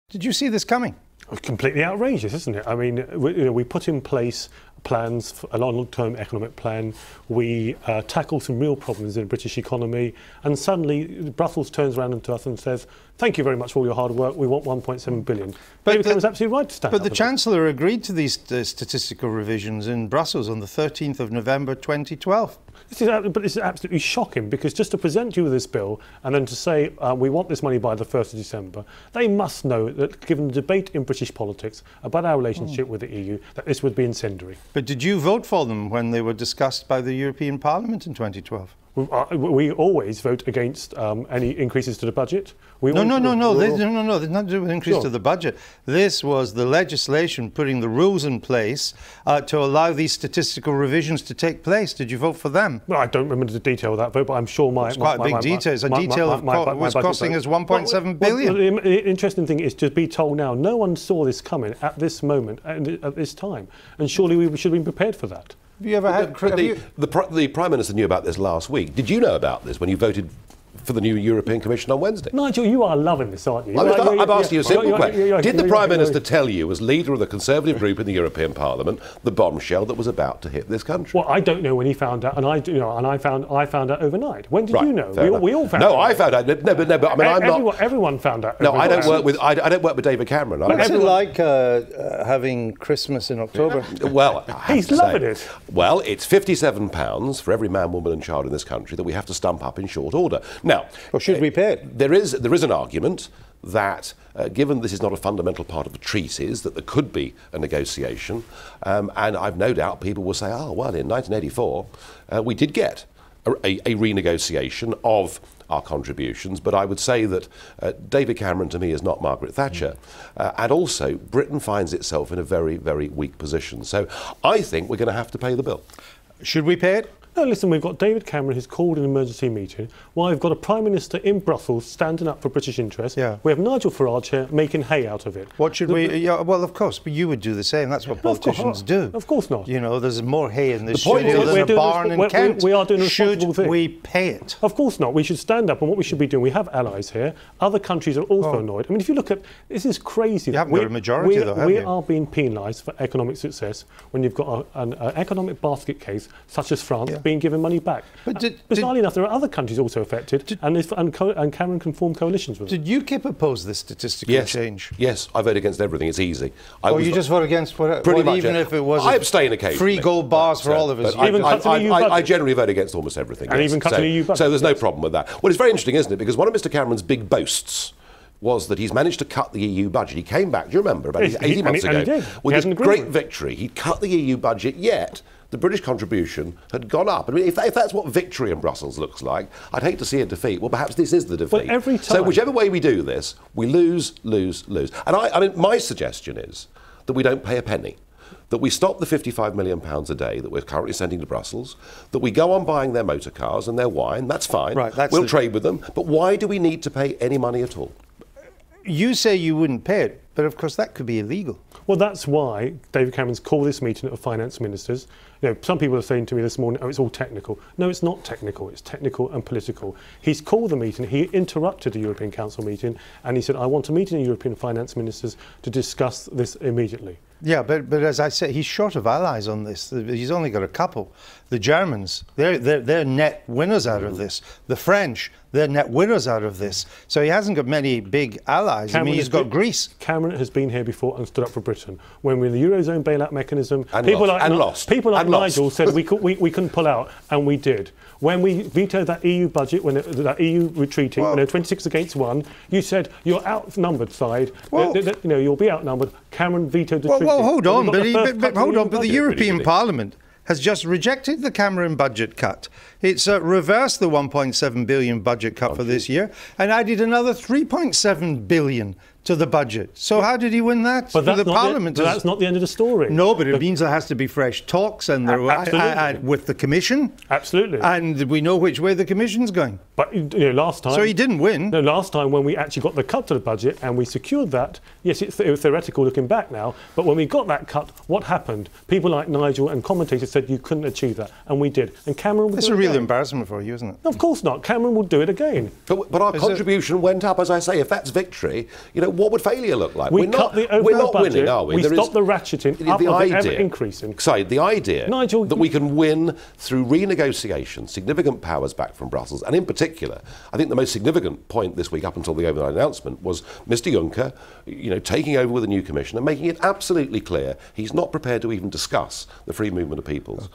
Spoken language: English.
Did you see this coming? Completely outrageous, isn't it? I mean, we put in place plans, for a long-term economic plan. We tackle some real problems in the British economy, and suddenly Brussels turns around to us and says, "Thank you very much for all your hard work. We want 1.7 billion." David Cameron's absolutely right to stand up. But the Chancellor agreed to these statistical revisions in Brussels on the 13th of November 2012. This is absolutely shocking, because just to present you with this bill and then to say we want this money by the 1st of December, they must know that, given the debate in British politics about our relationship with the EU, that this would be incendiary. But did you vote for them when they were discussed by the European Parliament in 2012? We always vote against any increases to the budget. No. There's nothing to do with increase to the budget. This was the legislation putting the rules in place to allow these statistical revisions to take place. Did you vote for them? Well, I don't remember the detail of that vote, but I'm sure it's quite a big detail. It's a detail of what's costing us 1.7 billion. Well, the interesting thing is to be told now, no one saw this coming at this moment, at this time, and surely we should have been prepared for that. Have you ever had... The Prime Minister knew about this last week. Did you know about this when you voted for the new European Commission on Wednesday? Nigel, you are loving this, aren't you? I'm asking you a simple question. Did the Prime Minister tell you, as leader of the Conservative group in the European Parliament, the bombshell that was about to hit this country? Well, I don't know when he found out, and I found out overnight. When did you know? We all found out. No, I found out. No, but I mean, I'm not. Everyone found out. No, I don't work with David Cameron. What's it like having Christmas in October? Well, he's loving it. Well, it's £57 for every man, woman, and child in this country that we have to stump up in short order. Now, or should we pay it? There is an argument that, given this is not a fundamental part of the treaties, that there could be a negotiation. And I've no doubt people will say, oh, well, in 1984, we did get a renegotiation of our contributions. But I would say that David Cameron, to me, is not Margaret Thatcher. And also, Britain finds itself in a very, very weak position. So I think we're going to have to pay the bill. Should we pay it? No, listen, we've got David Cameron who's called an emergency meeting, while we've got a Prime Minister in Brussels standing up for British interests. Yeah. We have Nigel Farage here making hay out of it. What should we... Yeah, well, of course, but you would do the same. That's what politicians do. Of course not. You know, there's more hay in this studio than a barn in Kent. We are doing a responsible thing. Should we pay it? Of course not. We should stand up, and what we should be doing, we have allies here. Other countries are also annoyed. I mean, if you look at... This is crazy. You haven't got a majority, though, have you? We are being penalised for economic success when you've got an economic basket case, such as France, being given money back. But bizarrely enough, there are other countries also affected, and Cameron can form coalitions with them. Did UKIP oppose this statistical change? Yes, I vote against everything. It's easy. You just vote against what? Pretty much. Even if it was... I abstain occasionally. Free gold bars for all of us. I generally vote against almost everything. And even cut to the EU budget. So there's no problem with that. Well, it's very interesting, isn't it? Because one of Mr. Cameron's big boasts was that he's managed to cut the EU budget. He came back, do you remember, about 18 months ago, with this great victory. He'd cut the EU budget, yet the British contribution had gone up. I mean, if that's what victory in Brussels looks like, I'd hate to see a defeat. Well, perhaps this is the defeat. Well, every time. So whichever way we do this, we lose, lose, lose. And I mean, my suggestion is that we don't pay a penny, that we stop the £55 million a day that we're currently sending to Brussels, that we go on buying their motor cars and their wine. That's fine. Right, we'll trade with them. But why do we need to pay any money at all? You say you wouldn't pay it, but of course that could be illegal. Well, that's why David Cameron's called this meeting of finance ministers. You know, some people are saying to me this morning, oh, it's all technical. No, it's not technical. It's technical and political. He's called the meeting. He interrupted the European Council meeting, and he said, I want a meeting of European finance ministers to discuss this immediately. Yeah, but as I said, he's short of allies on this. He's only got a couple. The Germans, they're net winners out of this. The French, they're net winners out of this. So he hasn't got many big allies. I mean, he's got Greece. Cameron has been here before and stood up for Britain. When we're in the Eurozone bailout mechanism, people like Nigel said we couldn't pull out, and we did. When we vetoed that EU budget, when that EU retreating, when they're 26 against 1, you said you're outnumbered side. You'll be outnumbered. Cameron vetoed the treaty. Well, hold on, but the European Parliament has just rejected the Cameron budget cut. It's reversed the 1.7 billion budget cut for this year and added another 3.7 billion to the budget. So how did he win that? But that's not the end of the story. No, but it means there has to be fresh talks and with the Commission. Absolutely. And we know which way the Commission's going. But last time... So he didn't win. No, last time when we actually got the cut to the budget and we secured that, yes, it's theoretical looking back now, but when we got that cut, what happened? People like Nigel and commentators said you couldn't achieve that, and we did. And Cameron will do it again. It's a real embarrassment for you, isn't it? No, of course not. Cameron will do it again. But our contribution went up, as I say. If that's victory, what would failure look like? We cut the overall we're not budget, winning, are we? We There stopped is- the ratcheting up of it ever increasing. Sorry, the idea Nigel, that we can win through renegotiation, significant powers back from Brussels, and in particular, I think the most significant point this week up until the overnight announcement was Mr Juncker, taking over with a new commission and making it absolutely clear he's not prepared to even discuss the free movement of peoples.